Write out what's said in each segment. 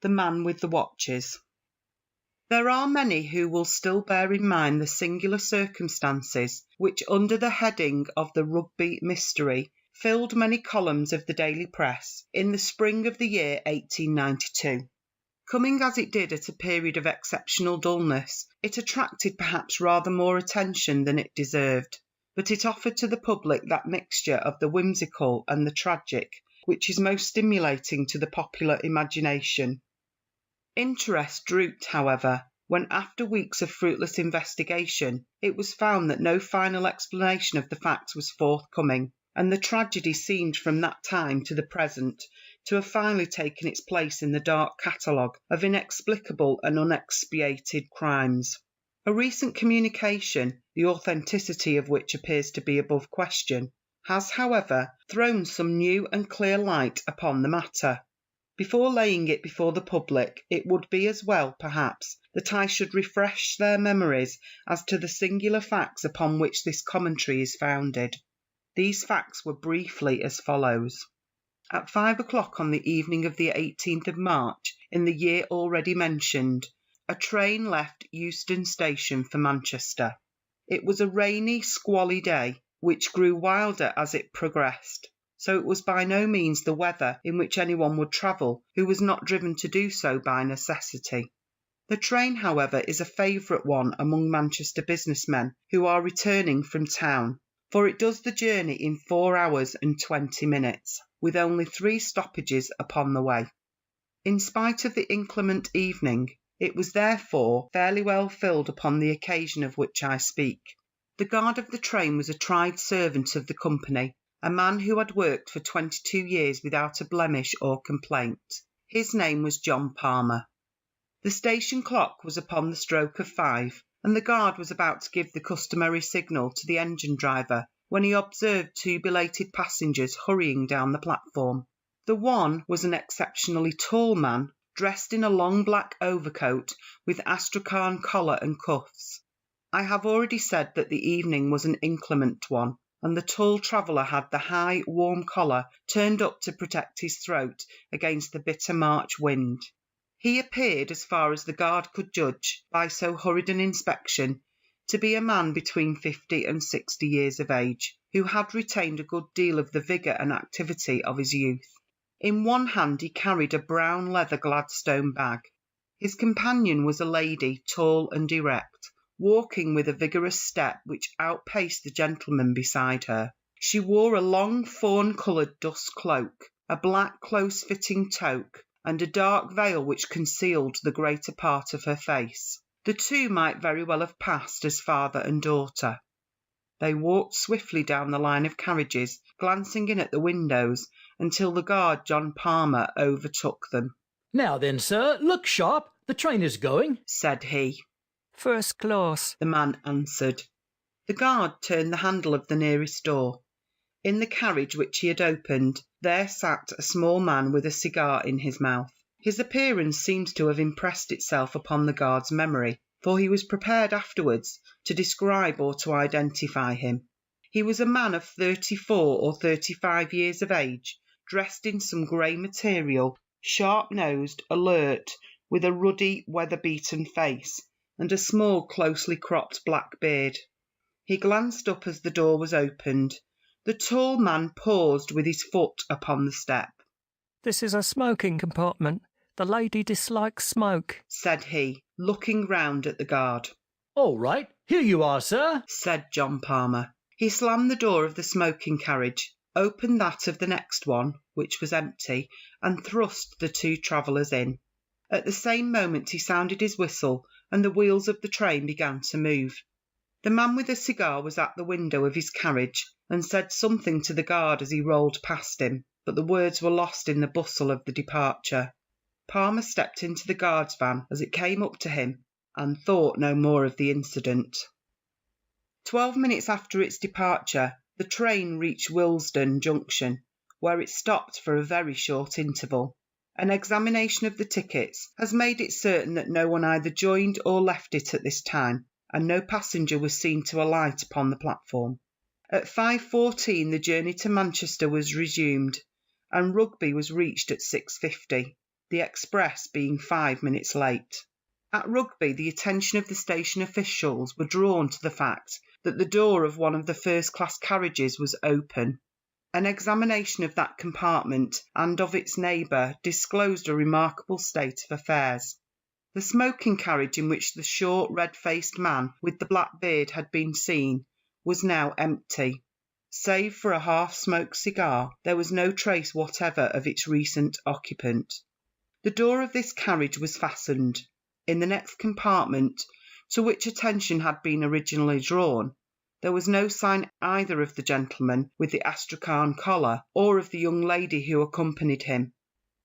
The Man with the Watches. There are many who will still bear in mind the singular circumstances which, under the heading of the Rugby Mystery, filled many columns of the daily press in the spring of the year 1892. Coming as it did at a period of exceptional dullness, it attracted perhaps rather more attention than it deserved, but it offered to the public that mixture of the whimsical and the tragic which is most stimulating to the popular imagination. Interest drooped, however, when after weeks of fruitless investigation it was found that no final explanation of the facts was forthcoming, and the tragedy seemed from that time to the present to have finally taken its place in the dark catalogue of inexplicable and unexpiated crimes. A recent communication, the authenticity of which appears to be above question, has, however, thrown some new and clear light upon the matter. Before laying it before the public, it would be as well, perhaps, that I should refresh their memories as to the singular facts upon which this commentary is founded. These facts were briefly as follows. At 5 o'clock on the evening of the 18th of March, in the year already mentioned, a train left Euston Station for Manchester. It was a rainy, squally day, which grew wilder as it progressed, so it was by no means the weather in which anyone would travel who was not driven to do so by necessity. The train, however, is a favourite one among Manchester businessmen who are returning from town, for it does the journey in 4 hours and 20 minutes, with only 3 stoppages upon the way. In spite of the inclement evening, it was therefore fairly well filled upon the occasion of which I speak. The guard of the train was a tried servant of the company, a man who had worked for 22 years without a blemish or complaint. His name was John Palmer. The station clock was upon the stroke of 5, and the guard was about to give the customary signal to the engine driver when he observed 2 belated passengers hurrying down the platform. The one was an exceptionally tall man, dressed in a long black overcoat with astrakhan collar and cuffs. I have already said that the evening was an inclement one, and the tall traveller had the high, warm collar turned up to protect his throat against the bitter March wind. He appeared, as far as the guard could judge by so hurried an inspection, to be a man between 50 and 60 years of age, who had retained a good deal of the vigour and activity of his youth. In one hand he carried a brown leather Gladstone bag. His companion was a lady, tall and erect, walking with a vigorous step which outpaced the gentleman beside her. She wore a long fawn-coloured dust cloak, a black close-fitting toque, and a dark veil which concealed the greater part of her face. The two might very well have passed as father and daughter. They walked swiftly down the line of carriages, glancing in at the windows, until the guard, John Palmer, overtook them. "Now then, sir, look sharp. The train is going," said he. "First class," the man answered. The guard turned the handle of the nearest door. In the carriage which he had opened, there sat a small man with a cigar in his mouth. His appearance seems to have impressed itself upon the guard's memory, for he was prepared afterwards to describe or to identify him. He was a man of 34 or 35 years of age, dressed in some grey material, sharp-nosed, alert, with a ruddy, weather-beaten face, and a small, closely cropped black beard. He glanced up as the door was opened. The tall man paused with his foot upon the step. "This is a smoking compartment. The lady dislikes smoke," said he, looking round at the guard. "All right, here you are, sir," said John Palmer. He slammed the door of the smoking carriage, opened that of the next one, which was empty, and thrust the 2 travellers in. At the same moment he sounded his whistle, and the wheels of the train began to move. The man with the cigar was at the window of his carriage, and said something to the guard as he rolled past him, but the words were lost in the bustle of the departure. Palmer stepped into the guard's van as it came up to him, and thought no more of the incident. 12 minutes after its departure, the train reached Willesden Junction, where it stopped for a very short interval. An examination of the tickets has made it certain that no one either joined or left it at this time, and no passenger was seen to alight upon the platform. At 5:14 the journey to Manchester was resumed, and Rugby was reached at 6:50. the express being 5 minutes late. At Rugby, the attention of the station officials were drawn to the fact that the door of one of the first-class carriages was open. An examination of that compartment and of its neighbour disclosed a remarkable state of affairs. The smoking carriage in which the short, red-faced man with the black beard had been seen was now empty. Save for a half-smoked cigar, there was no trace whatever of its recent occupant. The door of this carriage was fastened. In the next compartment, to which attention had been originally drawn, there was no sign either of the gentleman with the astrakhan collar or of the young lady who accompanied him.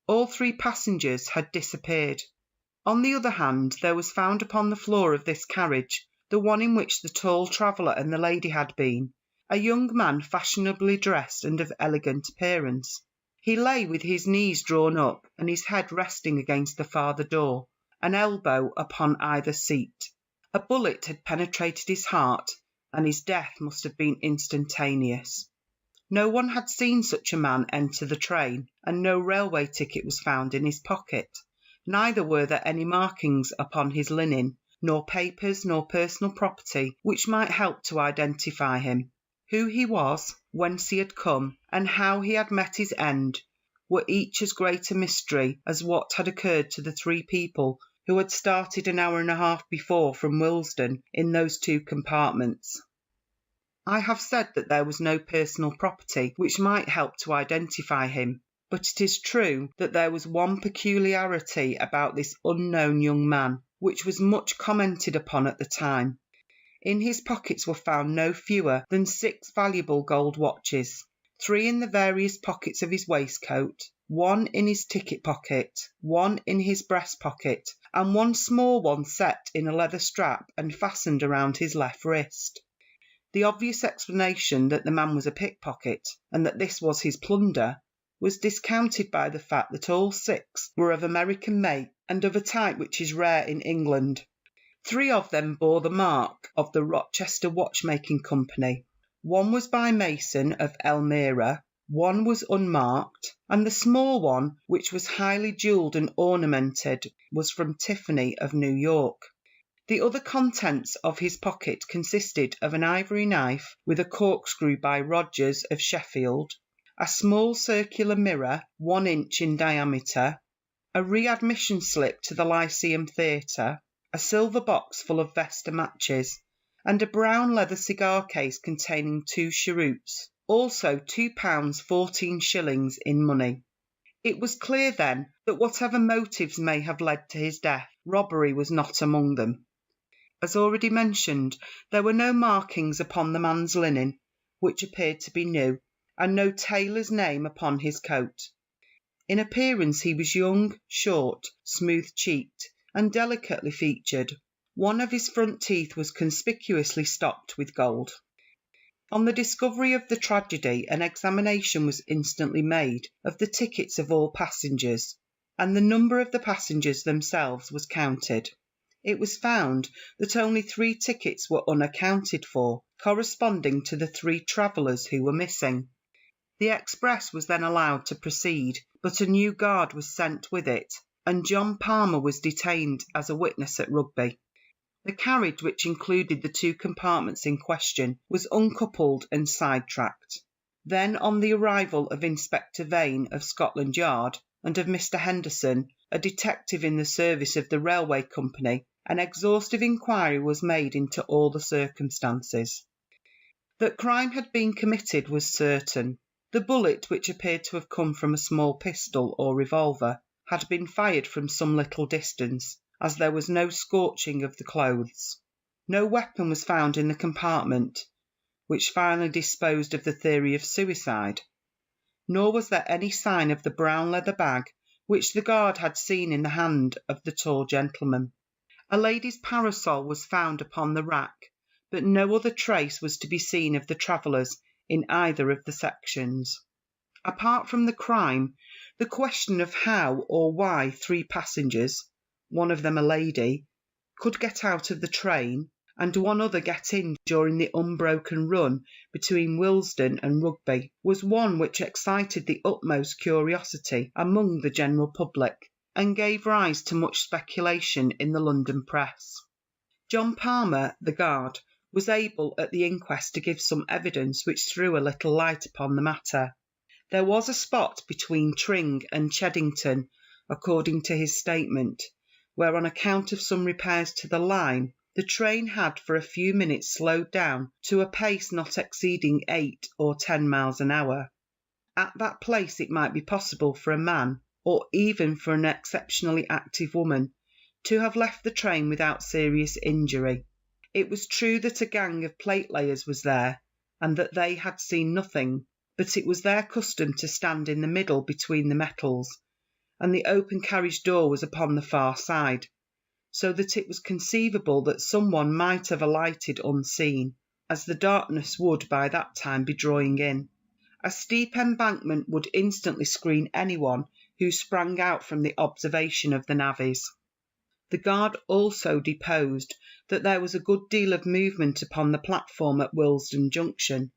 All 3 passengers had disappeared. On the other hand, there was found upon the floor of this carriage, the one in which the tall traveller and the lady had been, a young man fashionably dressed and of elegant appearance. He lay with his knees drawn up and his head resting against the farther door, an elbow upon either seat. A bullet had penetrated his heart, and his death must have been instantaneous. No one had seen such a man enter the train, and no railway ticket was found in his pocket. Neither were there any markings upon his linen, nor papers nor personal property which might help to identify him. Who he was, whence he had come, and how he had met his end were each as great a mystery as what had occurred to the 3 people who had started an hour and a half before from Willesden in those 2 compartments. I have said that there was no personal property which might help to identify him, but it is true that there was one peculiarity about this unknown young man which was much commented upon at the time. In his pockets were found no fewer than 6 valuable gold watches, 3 in the various pockets of his waistcoat, 1 in his ticket pocket, 1 in his breast pocket, and 1 small one set in a leather strap and fastened around his left wrist. The obvious explanation that the man was a pickpocket, and that this was his plunder, was discounted by the fact that all 6 were of American make and of a type which is rare in England. 3 of them bore the mark of the Rochester Watchmaking Company. 1 was by Mason of Elmira, 1 was unmarked, and the small one, which was highly jewelled and ornamented, was from Tiffany of New York. The other contents of his pocket consisted of an ivory knife with a corkscrew by Rogers of Sheffield, a small circular mirror 1 inch in diameter, a readmission slip to the Lyceum Theatre, a silver box full of Vesta matches, and a brown leather cigar case containing 2 cheroots, also £2 14 in money. It was clear then that whatever motives may have led to his death, robbery was not among them. As already mentioned, there were no markings upon the man's linen, which appeared to be new, and no tailor's name upon his coat. In appearance he was young, short, smooth-cheeked, and delicately featured. 1 of his front teeth was conspicuously stopped with gold. On the discovery of the tragedy, an examination was instantly made of the tickets of all passengers, and the number of the passengers themselves was counted. It was found that only 3 tickets were unaccounted for, corresponding to the 3 travellers who were missing. The express was then allowed to proceed, but a new guard was sent with it, and John Palmer was detained as a witness at Rugby. The carriage, which included the 2 compartments in question, was uncoupled and sidetracked. Then, on the arrival of Inspector Vane of Scotland Yard, and of Mr. Henderson, a detective in the service of the railway company, an exhaustive inquiry was made into all the circumstances. That crime had been committed was certain. The bullet, which appeared to have come from a small pistol or revolver, had been fired from some little distance, as there was no scorching of the clothes. No weapon was found in the compartment, which finally disposed of the theory of suicide, nor was there any sign of the brown leather bag which the guard had seen in the hand of the tall gentleman. A lady's parasol was found upon the rack, but no other trace was to be seen of the travellers in either of the sections. Apart from the crime, the question of how or why 3 passengers, 1 of them a lady, could get out of the train, and 1 other get in during the unbroken run between Willesden and Rugby, was one which excited the utmost curiosity among the general public, and gave rise to much speculation in the London press. John Palmer, the guard, was able at the inquest to give some evidence which threw a little light upon the matter. There was a spot between Tring and Cheddington, according to his statement, where on account of some repairs to the line, the train had for a few minutes slowed down to a pace not exceeding 8 or 10 miles an hour. At that place it might be possible for a man, or even for an exceptionally active woman, to have left the train without serious injury. It was true that a gang of plate-layers was there, and that they had seen nothing, but it was their custom to stand in the middle between the metals, and the open carriage door was upon the far side, so that it was conceivable that someone might have alighted unseen, as the darkness would by that time be drawing in. A steep embankment would instantly screen anyone who sprang out from the observation of the navvies. The guard also deposed that there was a good deal of movement upon the platform at Willesden Junction,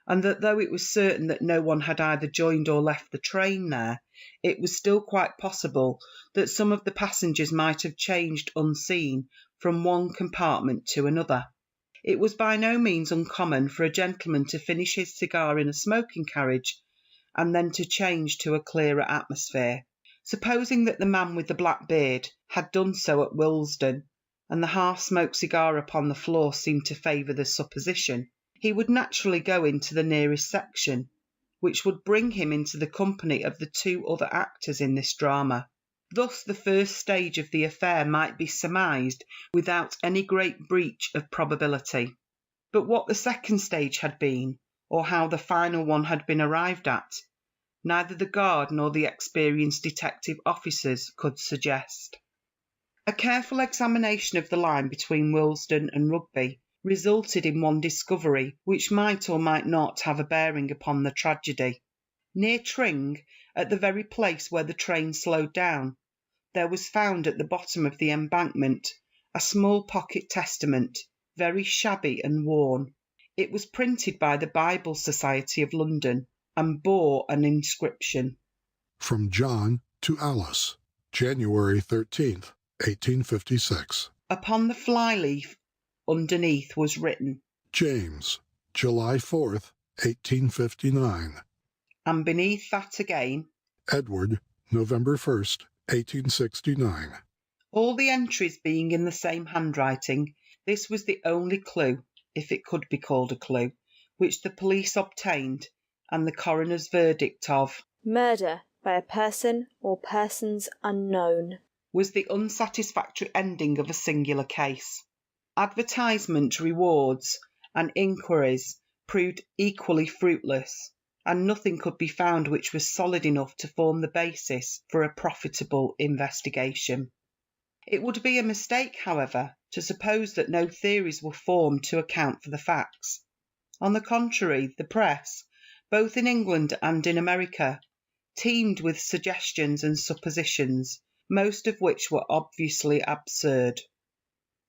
and that though it was certain that no one had either joined or left the train there, it was still quite possible that some of the passengers might have changed unseen from one compartment to another. It was by no means uncommon for a gentleman to finish his cigar in a smoking carriage and then to change to a clearer atmosphere. Supposing that the man with the black beard had done so at Willesden, and the half-smoked cigar upon the floor seemed to favour the supposition, he would naturally go into the nearest section, which would bring him into the company of the two other actors in this drama. Thus the first stage of the affair might be surmised without any great breach of probability. But what the second stage had been, or how the final one had been arrived at, neither the guard nor the experienced detective officers could suggest. A careful examination of the line between Willesden and Rugby resulted in one discovery which might or might not have a bearing upon the tragedy. Near Tring, at the very place where the train slowed down, there was found at the bottom of the embankment a small pocket testament, very shabby and worn. It was printed by the Bible Society of London and bore an inscription. From John to Alice, January 13th, 1856. Upon the flyleaf underneath was written, James, July 4th, 1859. And beneath that again, Edward, November 1st, 1869. All the entries being in the same handwriting, this was the only clue, if it could be called a clue, which the police obtained, and the coroner's verdict of murder by a person or persons unknown was the unsatisfactory ending of a singular case. Advertisement, rewards, and inquiries proved equally fruitless, and nothing could be found which was solid enough to form the basis for a profitable investigation. It would be a mistake, however, to suppose that no theories were formed to account for the facts. On the contrary, the press, both in England and in America, teemed with suggestions and suppositions, most of which were obviously absurd.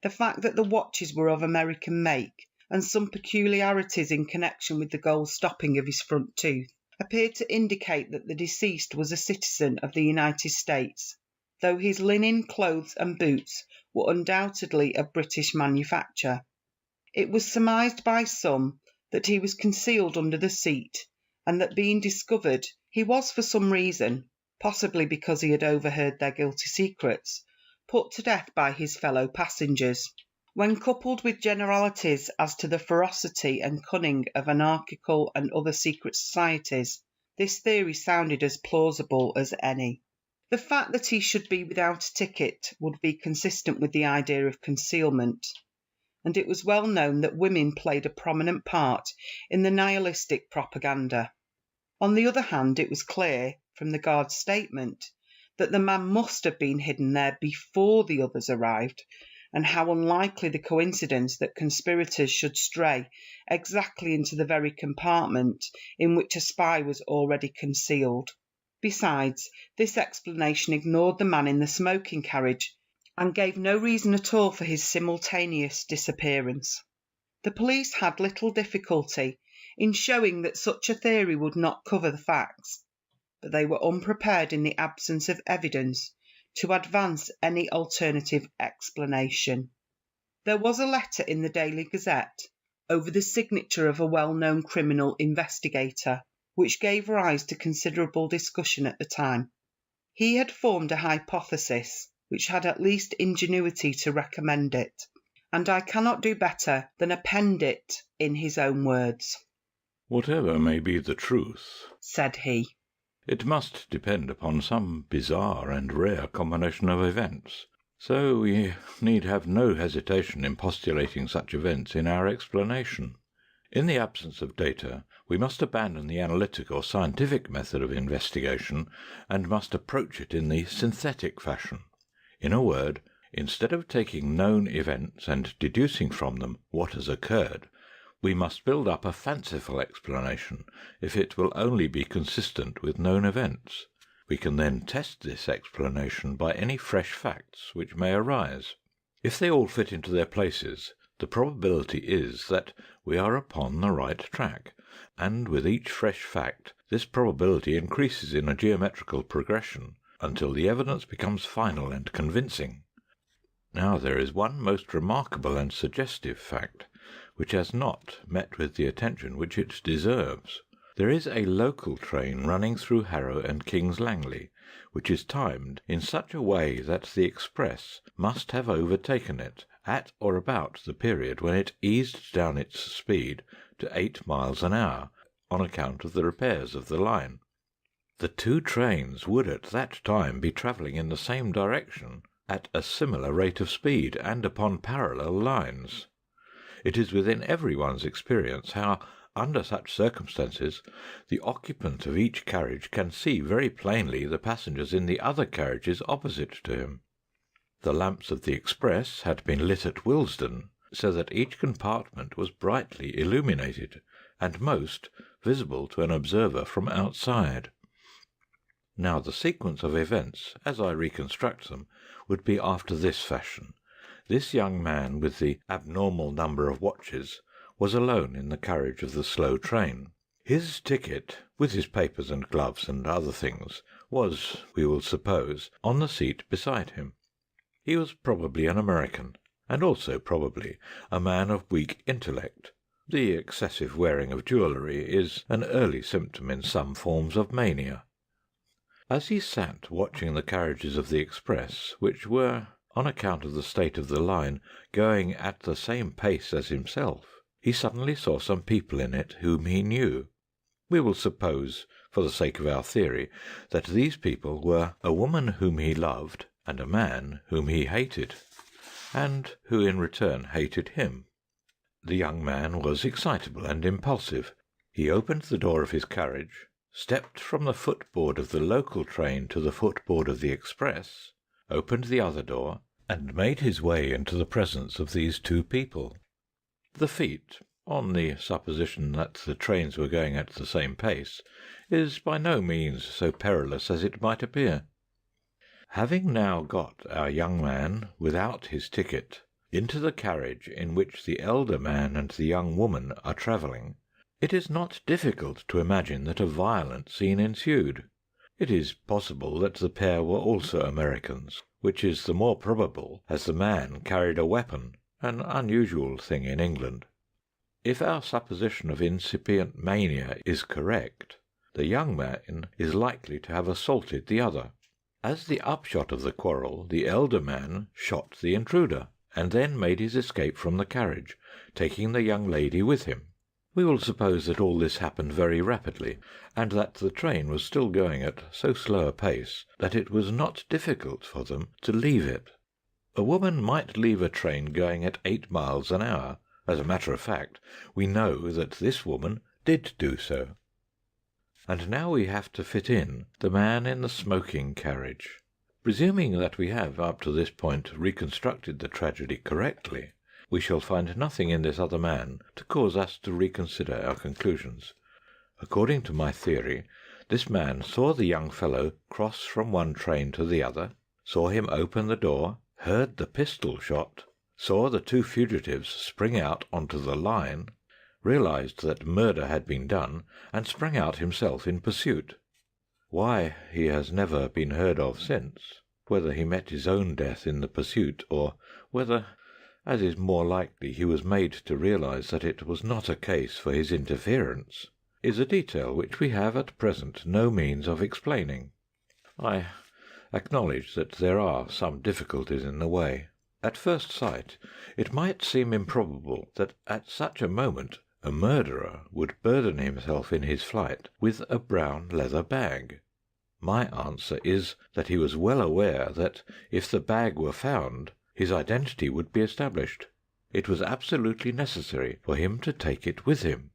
The fact that the watches were of American make, and some peculiarities in connection with the gold stopping of his front tooth, appeared to indicate that the deceased was a citizen of the United States, though his linen, clothes, and boots were undoubtedly of British manufacture. It was surmised by some that he was concealed under the seat, and that being discovered, he was for some reason, possibly because he had overheard their guilty secrets, put to death by his fellow passengers. When coupled with generalities as to the ferocity and cunning of anarchical and other secret societies, this theory sounded as plausible as any. The fact that he should be without a ticket would be consistent with the idea of concealment, and it was well known that women played a prominent part in the nihilistic propaganda. On the other hand, it was clear, from the guard's statement, that the man must have been hidden there before the others arrived, and how unlikely the coincidence that conspirators should stray exactly into the very compartment in which a spy was already concealed. Besides, this explanation ignored the man in the smoking carriage, and gave no reason at all for his simultaneous disappearance. The police had little difficulty in showing that such a theory would not cover the facts, but they were unprepared in the absence of evidence to advance any alternative explanation. There was a letter in the Daily Gazette over the signature of a well-known criminal investigator, which gave rise to considerable discussion at the time. He had formed a hypothesis which had at least ingenuity to recommend it, and I cannot do better than append it in his own words. "Whatever may be the truth," said he, "it must depend upon some bizarre and rare combination of events, so we need have no hesitation in postulating such events in our explanation. In the absence of data, we must abandon the analytic or scientific method of investigation, and must approach it in the synthetic fashion. In a word, instead of taking known events and deducing from them what has occurred, we must build up a fanciful explanation, if it will only be consistent with known events. We can then test this explanation by any fresh facts which may arise. If they all fit into their places, the probability is that we are upon the right track, and with each fresh fact this probability increases in a geometrical progression until the evidence becomes final and convincing. Now there is one most remarkable and suggestive fact which has not met with the attention which it deserves. There is a local train running through Harrow and King's Langley, which is timed in such a way that the express must have overtaken it at or about the period when it eased down its speed to 8 miles an hour on account of the repairs of the line. The two trains would at that time be travelling in the same direction at a similar rate of speed and upon parallel lines. It is within everyone's experience how, under such circumstances, the occupant of each carriage can see very plainly the passengers in the other carriages opposite to him. The lamps of the express had been lit at Willesden, so that each compartment was brightly illuminated, and most visible to an observer from outside. Now the sequence of events, as I reconstruct them, would be after this fashion. This young man with the abnormal number of watches was alone in the carriage of the slow train. His ticket, with his papers and gloves and other things, was, we will suppose, on the seat beside him. He was probably an American, and also probably a man of weak intellect. The excessive wearing of jewellery is an early symptom in some forms of mania. As he sat watching the carriages of the express, which were, on account of the state of the line, going at the same pace as himself, he suddenly saw some people in it whom he knew. We will suppose, for the sake of our theory, that these people were a woman whom he loved and a man whom he hated, and who in return hated him. The young man was excitable and impulsive. He opened the door of his carriage, stepped from the footboard of the local train to the footboard of the express, opened the other door, and made his way into the presence of these two people. The feat, on the supposition that the trains were going at the same pace, is by no means so perilous as it might appear. Having now got our young man, without his ticket, into the carriage in which the elder man and the young woman are travelling, it is not difficult to imagine that a violent scene ensued. It is possible that the pair were also Americans, which is the more probable as the man carried a weapon, an unusual thing in England. If our supposition of incipient mania is correct, the young man is likely to have assaulted the other. As the upshot of the quarrel, the elder man shot the intruder, and then made his escape from the carriage, taking the young lady with him. We will suppose that all this happened very rapidly, and that the train was still going at so slow a pace that it was not difficult for them to leave it. A woman might leave a train going at 8 miles an hour. As a matter of fact, we know that this woman did do so. And now we have to fit in the man in the smoking carriage. Presuming that we have, up to this point, reconstructed the tragedy correctly, we shall find nothing in this other man to cause us to reconsider our conclusions. According to my theory, this man saw the young fellow cross from one train to the other, saw him open the door, heard the pistol shot, saw the two fugitives spring out onto the line, realized that murder had been done, and sprang out himself in pursuit. Why he has never been heard of since whether he met his own death in the pursuit, or whether, as is more likely, he was made to realize that it was not a case for his interference, is a detail which we have at present no means of explaining. I acknowledge that there are some difficulties in the way. At first sight, it might seem improbable that at such a moment a murderer would burden himself in his flight with a brown leather bag. My answer is that he was well aware that if the bag were found, his identity would be established. It was absolutely necessary for him to take it with him.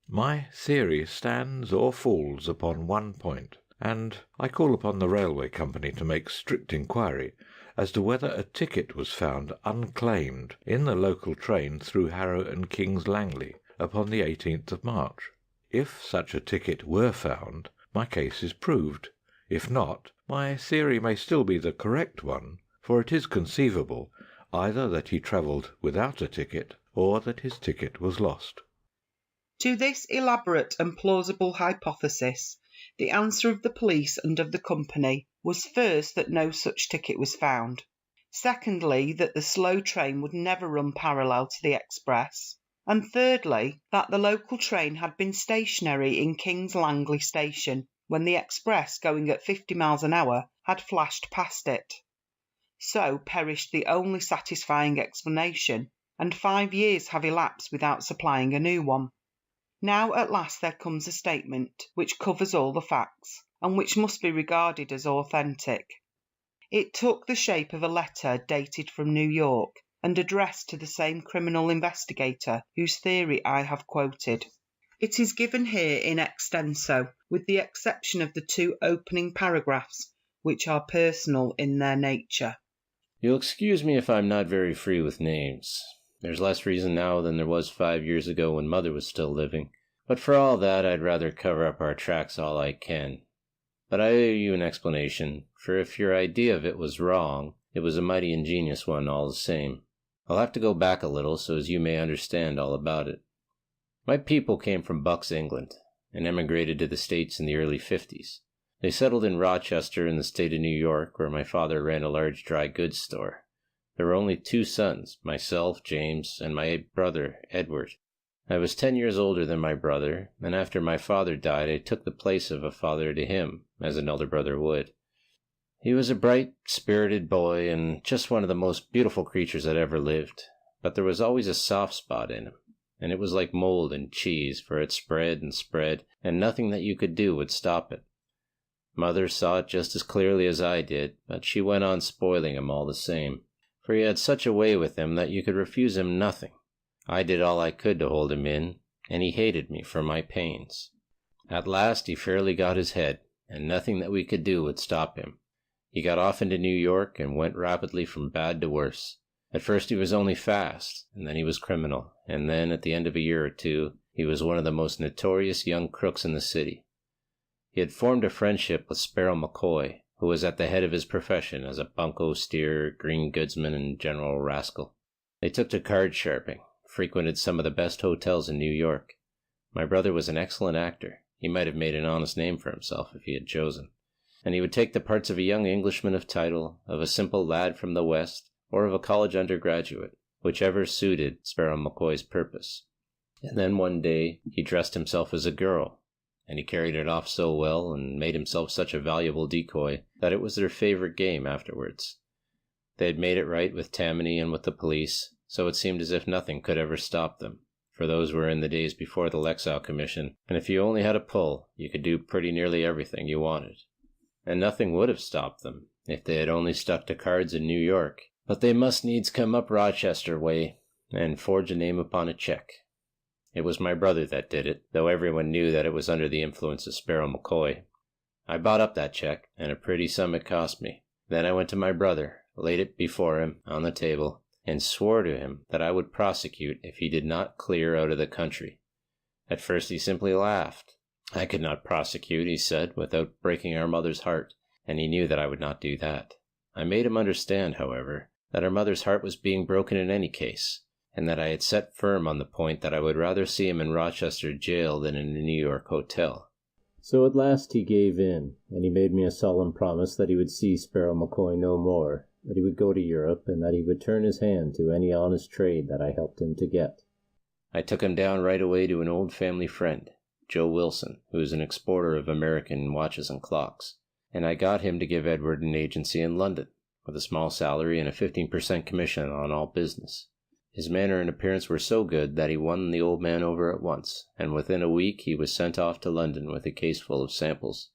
My theory stands or falls upon one point, and I call upon the railway company to make strict inquiry as to whether a ticket was found unclaimed in the local train through Harrow and King's Langley upon the 18th of March. If such a ticket were found, my case is proved. If not, my theory may still be the correct one, for it is conceivable either that he travelled without a ticket or that his ticket was lost. To this elaborate and plausible hypothesis, the answer of the police and of the company was first that no such ticket was found, secondly that the slow train would never run parallel to the express, and thirdly that the local train had been stationary in King's Langley station when the express going at 50 miles an hour had flashed past it. So perished the only satisfying explanation, and 5 years have elapsed without supplying a new one. Now at last there comes a statement which covers all the facts, and which must be regarded as authentic. It took the shape of a letter dated from New York, and addressed to the same criminal investigator whose theory I have quoted. It is given here in extenso, with the exception of the 2 opening paragraphs, which are personal in their nature. You'll excuse me if I'm not very free with names. There's less reason now than there was 5 years ago when Mother was still living. But for all that, I'd rather cover up our tracks all I can. But I owe you an explanation, for if your idea of it was wrong, it was a mighty ingenious one all the same. I'll have to go back a little so as you may understand all about it. My people came from Bucks, England, and emigrated to the States in the early 50s. They settled in Rochester in the state of New York, where my father ran a large dry goods store. There were only 2 sons, myself, James, and my brother, Edward. I was 10 years older than my brother, and after my father died I took the place of a father to him, as an elder brother would. He was a bright, spirited boy, and just one of the most beautiful creatures that ever lived, but there was always a soft spot in him, and it was like mold and cheese, for it spread and spread, and nothing that you could do would stop it. Mother saw it just as clearly as I did, but she went on spoiling him all the same, for he had such a way with him that you could refuse him nothing. I did all I could to hold him in, and he hated me for my pains. At last he fairly got his head, and nothing that we could do would stop him. He got off into New York and went rapidly from bad to worse. At first he was only fast, and then he was criminal, and then at the end of a year or 2, he was one of the most notorious young crooks in the city. He had formed a friendship with Sparrow McCoy, who was at the head of his profession as a bunco steerer, green goodsman, and general rascal. They took to card sharping, frequented some of the best hotels in New York. My brother was an excellent actor. He might have made an honest name for himself if he had chosen. And he would take the parts of a young Englishman of title, of a simple lad from the West, or of a college undergraduate, whichever suited Sparrow McCoy's purpose. And then one day he dressed himself as a girl, and he carried it off so well and made himself such a valuable decoy that it was their favorite game afterwards. They had made it right with Tammany and with the police, so it seemed as if nothing could ever stop them, for those were in the days before the Lexow Commission, and if you only had a pull, you could do pretty nearly everything you wanted. And nothing would have stopped them, if they had only stuck to cards in New York. But they must needs come up Rochester way, and forge a name upon a check. It was my brother that did it, though everyone knew that it was under the influence of Sparrow McCoy. I bought up that check, and a pretty sum it cost me. Then I went to my brother, laid it before him, on the table, and swore to him that I would prosecute if he did not clear out of the country. At first he simply laughed. I could not prosecute, he said, without breaking our mother's heart, and he knew that I would not do that. I made him understand, however, that our mother's heart was being broken in any case, and that I had set firm on the point that I would rather see him in Rochester jail than in a New York hotel. So at last he gave in, and he made me a solemn promise that he would see Sparrow McCoy no more, that he would go to Europe, and that he would turn his hand to any honest trade that I helped him to get. I took him down right away to an old family friend, Joe Wilson, who is an exporter of American watches and clocks, and I got him to give Edward an agency in London, with a small salary and a 15% commission on all business. His manner and appearance were so good that he won the old man over at once, and within a week he was sent off to London with a case full of samples.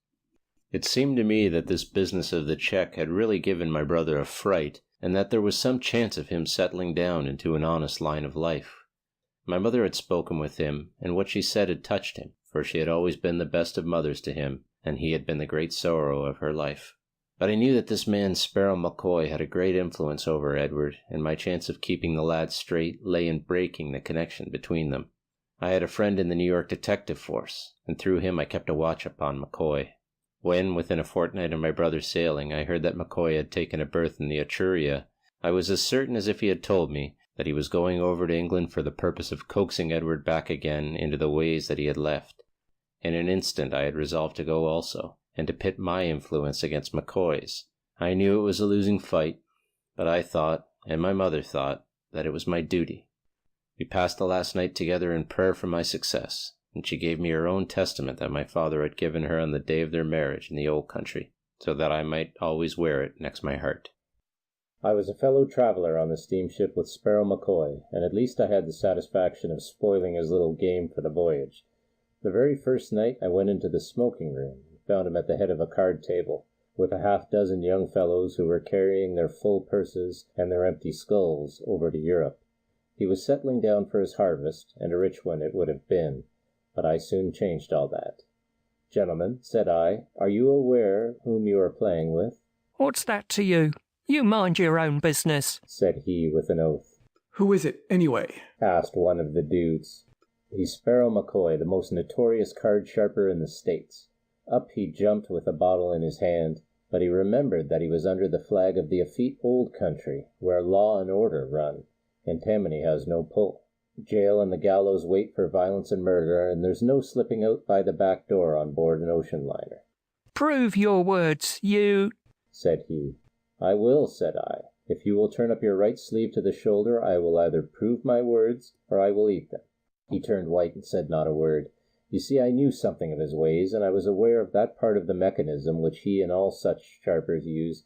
It seemed to me that this business of the check had really given my brother a fright, and that there was some chance of him settling down into an honest line of life. My mother had spoken with him, and what she said had touched him, for she had always been the best of mothers to him, and he had been the great sorrow of her life. But I knew that this man Sparrow McCoy had a great influence over Edward, and my chance of keeping the lad straight lay in breaking the connection between them. I had a friend in the New York detective force, and through him I kept a watch upon McCoy. When, within a fortnight of my brother's sailing, I heard that McCoy had taken a berth in the Etruria, I was as certain as if he had told me that he was going over to England for the purpose of coaxing Edward back again into the ways that he had left. In an instant I had resolved to go also, and to pit my influence against McCoy's. I knew it was a losing fight, but I thought, and my mother thought, that it was my duty. We passed the last night together in prayer for my success, and she gave me her own testament that my father had given her on the day of their marriage in the old country, so that I might always wear it next my heart. I was a fellow traveler on the steamship with Sparrow McCoy, and at least I had the satisfaction of spoiling his little game for the voyage. The very first night I went into the smoking room, found him at the head of a card table, with a half-dozen young fellows who were carrying their full purses and their empty skulls over to Europe. He was settling down for his harvest, and a rich one it would have been, but I soon changed all that. "Gentlemen," said I, "are you aware whom you are playing with?" What's that to you? You mind your own business, said he with an oath. "Who is it, anyway?" asked one of the dudes. "He's Sparrow McCoy, the most notorious card sharper in the States." Up he jumped with a bottle in his hand, but he remembered that he was under the flag of the effete old country, where law and order run, and Tammany has no pull. Jail and the gallows wait for violence and murder, and there's no slipping out by the back door on board an ocean liner. Prove your words, you... said he. "I will," said I. "If you will turn up your right sleeve to the shoulder, I will either prove my words, or I will eat them." He turned white and said not a word. You see, I knew something of his ways, and I was aware of that part of the mechanism which he and all such sharpers use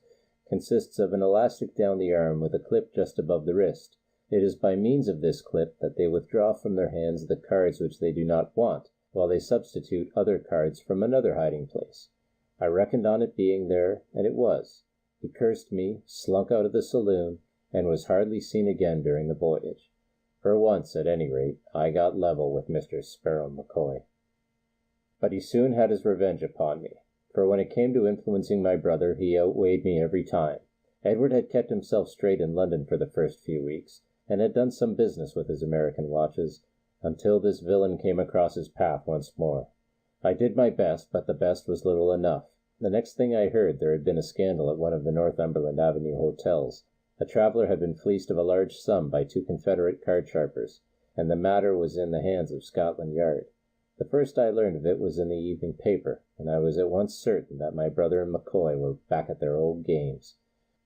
consists of an elastic down the arm with a clip just above the wrist. It is by means of this clip that they withdraw from their hands the cards which they do not want, while they substitute other cards from another hiding place. I reckoned on it being there, and it was. He cursed me, slunk out of the saloon, and was hardly seen again during the voyage. For once, at any rate, I got level with Mr. Sparrow McCoy. But he soon had his revenge upon me, for when it came to influencing my brother, he outweighed me every time. Edward had kept himself straight in London for the first few weeks, and had done some business with his American watches, until this villain came across his path once more. I did my best, but the best was little enough. The next thing I heard, there had been a scandal at one of the Northumberland Avenue hotels. A traveller had been fleeced of a large sum by two Confederate card sharpers, and the matter was in the hands of Scotland Yard. The first I learned of it was in the evening paper, and I was at once certain that my brother and McCoy were back at their old games.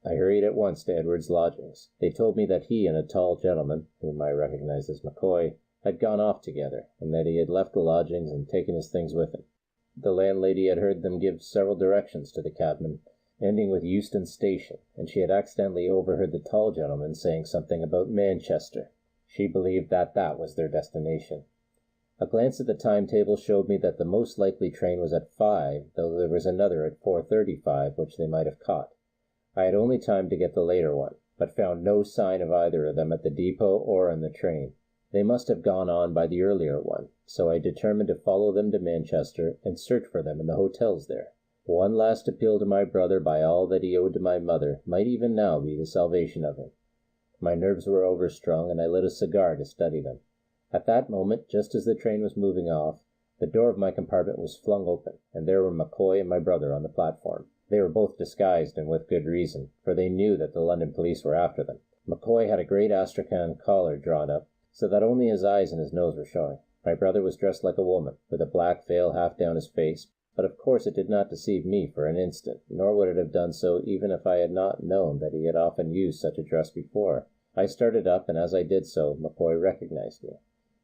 I hurried at once to Edward's lodgings. They told me that he and a tall gentleman, whom I recognized as McCoy, had gone off together, and that he had left the lodgings and taken his things with him. The landlady had heard them give several directions to the cabman, ending with Euston Station, and she had accidentally overheard the tall gentleman saying something about Manchester. She believed that that was their destination. A glance at the timetable showed me that the most likely train was at 5, though there was another at 4:35 which they might have caught. I had only time to get the later one, but found no sign of either of them at the depot or on the train. They must have gone on by the earlier one, so I determined to follow them to Manchester and search for them in the hotels there. One last appeal to my brother by all that he owed to my mother might even now be the salvation of him. My nerves were overstrung, and I lit a cigar to study them. At that moment, just as the train was moving off, the door of my compartment was flung open, and there were McCoy and my brother on the platform. They were both disguised, and with good reason, for they knew that the London police were after them. McCoy had a great astrakhan collar drawn up, so that only his eyes and his nose were showing. My brother was dressed like a woman, with a black veil half down his face, But of course it did not deceive me for an instant, nor would it have done so even if I had not known that he had often used such a dress before. I started up, and as I did so, McCoy recognized me.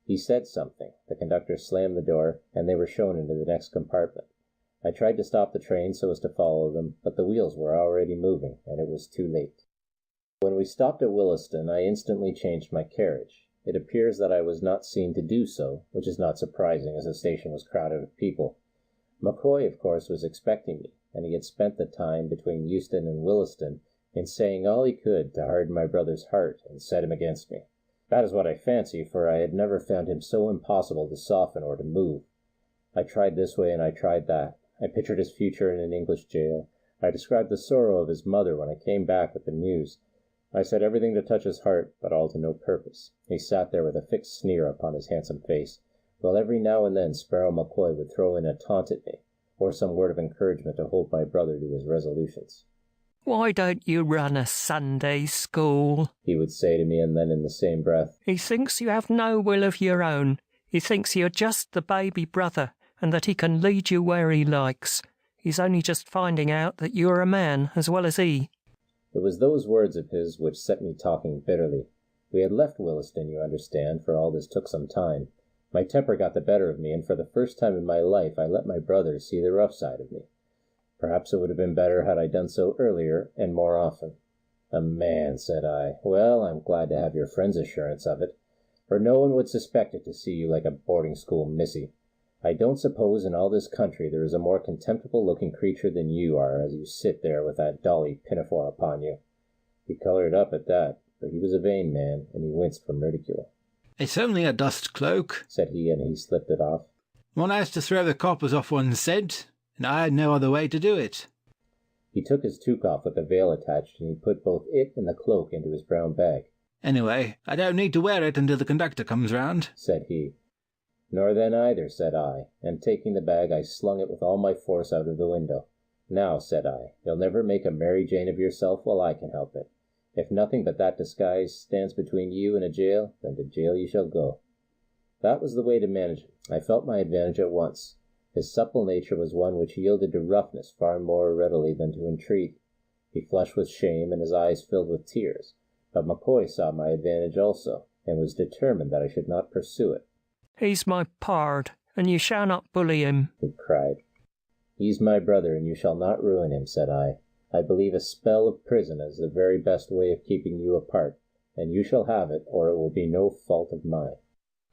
He said something, the conductor slammed the door, and they were shown into the next compartment. I tried to stop the train so as to follow them, but the wheels were already moving, and it was too late. When we stopped at Williston, I instantly changed my carriage. It appears that I was not seen to do so, which is not surprising, as the station was crowded with people. McCoy, of course, was expecting me, and he had spent the time between Euston and Williston in saying all he could to harden my brother's heart and set him against me. That is what I fancy, for I had never found him so impossible to soften or to move. I tried this way and I tried that. I pictured his future in an English jail. I described the sorrow of his mother when I came back with the news. I said everything to touch his heart, but all to no purpose. He sat there with a fixed sneer upon his handsome face, while every now and then Sparrow McCoy would throw in a taunt at me, or some word of encouragement to hold my brother to his resolutions. "Why don't you run a Sunday school?" he would say to me, and then in the same breath, "He thinks you have no will of your own. He thinks you're just the baby brother, and that he can lead you where he likes. He's only just finding out that you're a man as well as he." It was those words of his which set me talking bitterly. We had left Williston, you understand, for all this took some time. My temper got the better of me, and for the first time in my life I let my brother see the rough side of me. Perhaps it would have been better had I done so earlier and more often. "A man," said I. "Well, I'm glad to have your friend's assurance of it, for no one would suspect it to see you like a boarding-school missy. I don't suppose in all this country there is a more contemptible-looking creature than you are as you sit there with that dolly pinafore upon you." He coloured up at that, for he was a vain man, and he winced from ridicule. "It's only a dust cloak," said he, and he slipped it off. "One has to throw the coppers off one's head, and I had no other way to do it." He took his toque off with the veil attached, and he put both it and the cloak into his brown bag. "Anyway, I don't need to wear it until the conductor comes round," said he. "Nor then either," said I, and taking the bag I slung it with all my force out of the window. "Now," said I, "you'll never make a Mary Jane of yourself while I can help it. If nothing but that disguise stands between you and a jail, then to jail you shall go." That was the way to manage him. I felt my advantage at once. His supple nature was one which yielded to roughness far more readily than to entreat. He flushed with shame, and his eyes filled with tears. But McCoy saw my advantage also, and was determined that I should not pursue it. "He's my pard, and you shall not bully him," he cried. "He's my brother, and you shall not ruin him," said I. "I believe a spell of prison is the very best way of keeping you apart, and you shall have it, or it will be no fault of mine."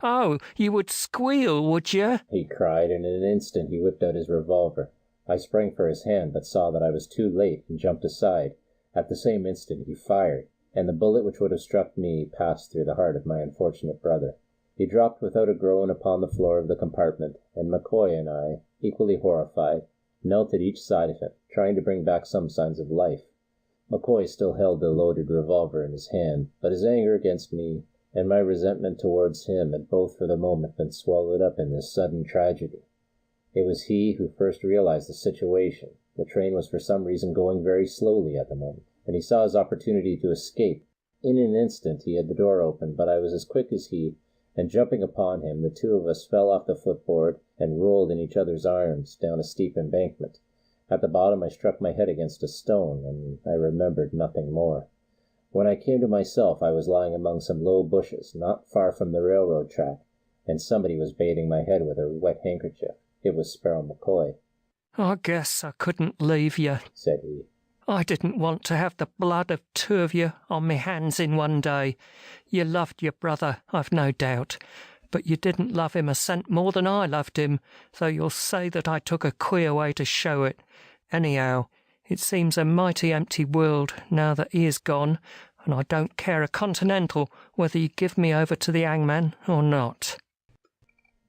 "Oh, you would squeal, would you?" he cried, and in an instant he whipped out his revolver. I sprang for his hand, but saw that I was too late, and jumped aside. At the same instant he fired, and the bullet which would have struck me passed through the heart of my unfortunate brother. He dropped without a groan upon the floor of the compartment, and McCoy and I, equally horrified, knelt at each side of him, trying to bring back some signs of life. McCoy still held the loaded revolver in his hand, but his anger against me and my resentment towards him had both for the moment been swallowed up in this sudden tragedy. It was he who first realized the situation. The train was for some reason going very slowly at the moment, and he saw his opportunity to escape. In an instant he had the door open, but I was as quick as he, and jumping upon him, the two of us fell off the footboard and rolled in each other's arms down a steep embankment. At the bottom I struck my head against a stone, and I remembered nothing more. When I came to myself I was lying among some low bushes, not far from the railroad track, and somebody was bathing my head with a wet handkerchief. It was Sparrow McCoy. "I guess I couldn't leave you," said he. "I didn't want to have the blood of two of you on me hands in one day. You loved your brother, I've no doubt, but you didn't love him a cent more than I loved him, though you'll say that I took a queer way to show it. Anyhow, it seems a mighty empty world now that he is gone, and I don't care a continental whether you give me over to the hangman or not."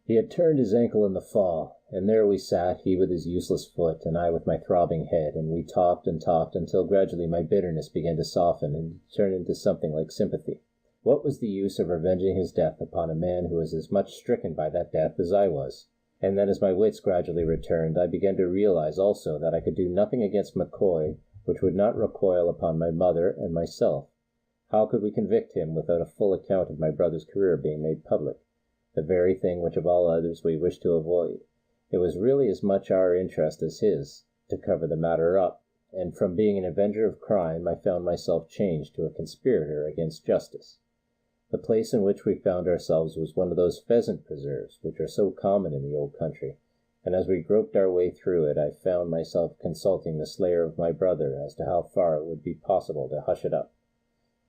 He had turned his ankle in the fall, and there we sat, he with his useless foot, and I with my throbbing head, and we talked and talked until gradually my bitterness began to soften and turn into something like sympathy. What was the use of revenging his death upon a man who was as much stricken by that death as I was? And then as my wits gradually returned, I began to realize also that I could do nothing against McCoy which would not recoil upon my mother and myself. How could we convict him without a full account of my brother's career being made public? The very thing which of all others we wished to avoid. It was really as much our interest as his to cover the matter up, and from being an avenger of crime I found myself changed to a conspirator against justice. The place in which we found ourselves was one of those pheasant preserves which are so common in the old country, and as we groped our way through it I found myself consulting the slayer of my brother as to how far it would be possible to hush it up.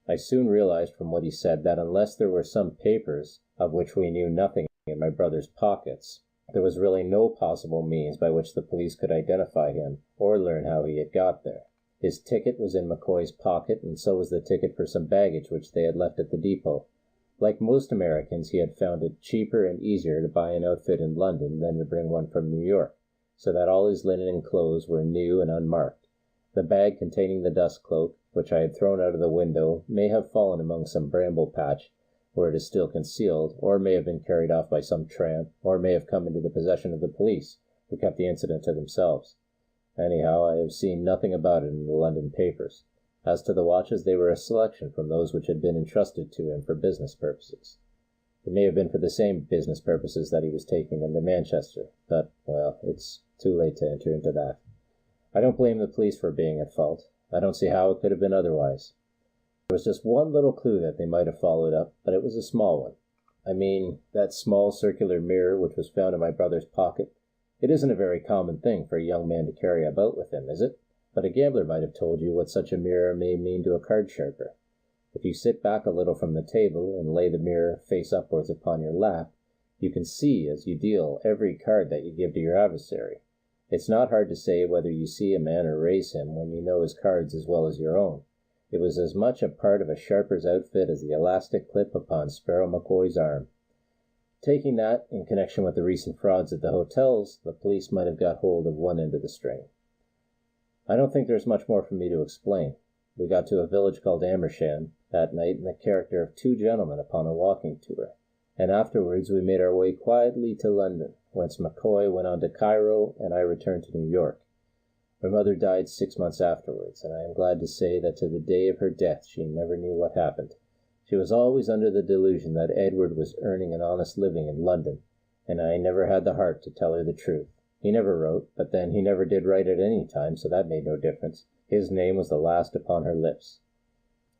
I soon realized from what he said that unless there were some papers, of which we knew nothing, in my brother's pockets, there was really no possible means by which the police could identify him or learn how he had got there. His ticket was in McCoy's pocket, and so was the ticket for some baggage which they had left at the depot. Like most Americans, he had found it cheaper and easier to buy an outfit in London than to bring one from New York, so that all his linen and clothes were new and unmarked. The bag containing the dust cloak, which I had thrown out of the window, may have fallen among some bramble patch, where it is still concealed, or may have been carried off by some tramp, or may have come into the possession of the police, who kept the incident to themselves. Anyhow, I have seen nothing about it in the London papers. As to the watches, they were a selection from those which had been entrusted to him for business purposes. It may have been for the same business purposes that he was taking them to Manchester, but, well, it's too late to enter into that. I don't blame the police for being at fault. I don't see how it could have been otherwise. There was just one little clue that they might have followed up, but it was a small one. I mean, that small circular mirror which was found in my brother's pocket. It isn't a very common thing for a young man to carry about with him, is it? But a gambler might have told you what such a mirror may mean to a card sharper. If you sit back a little from the table and lay the mirror face upwards upon your lap, you can see as you deal every card that you give to your adversary. It's not hard to say whether you see a man or raise him when you know his cards as well as your own. It was as much a part of a sharper's outfit as the elastic clip upon Sparrow McCoy's arm. Taking that, in connection with the recent frauds at the hotels, the police might have got hold of one end of the string. I don't think there's much more for me to explain. We got to a village called Amersham that night in the character of two gentlemen upon a walking tour, and afterwards we made our way quietly to London, whence McCoy went on to Cairo and I returned to New York. My mother died 6 months afterwards, and I am glad to say that to the day of her death she never knew what happened. She was always under the delusion that Edward was earning an honest living in London, and I never had the heart to tell her the truth. He never wrote, but then he never did write at any time, so that made no difference. His name was the last upon her lips.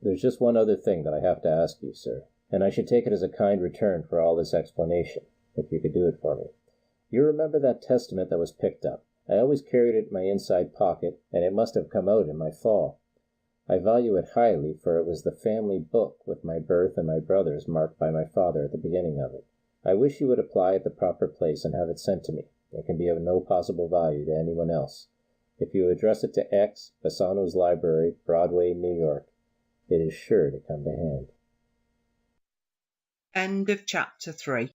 There's just one other thing that I have to ask you, sir, and I should take it as a kind return for all this explanation, if you could do it for me. You remember that testament that was picked up? I always carried it in my inside pocket, and it must have come out in my fall. I value it highly, for it was the family book, with my birth and my brother's marked by my father at the beginning of it. I wish you would apply at the proper place and have it sent to me. It can be of no possible value to anyone else. If you address it to X, Bassano's Library, Broadway, New York, it is sure to come to hand. End of chapter 3.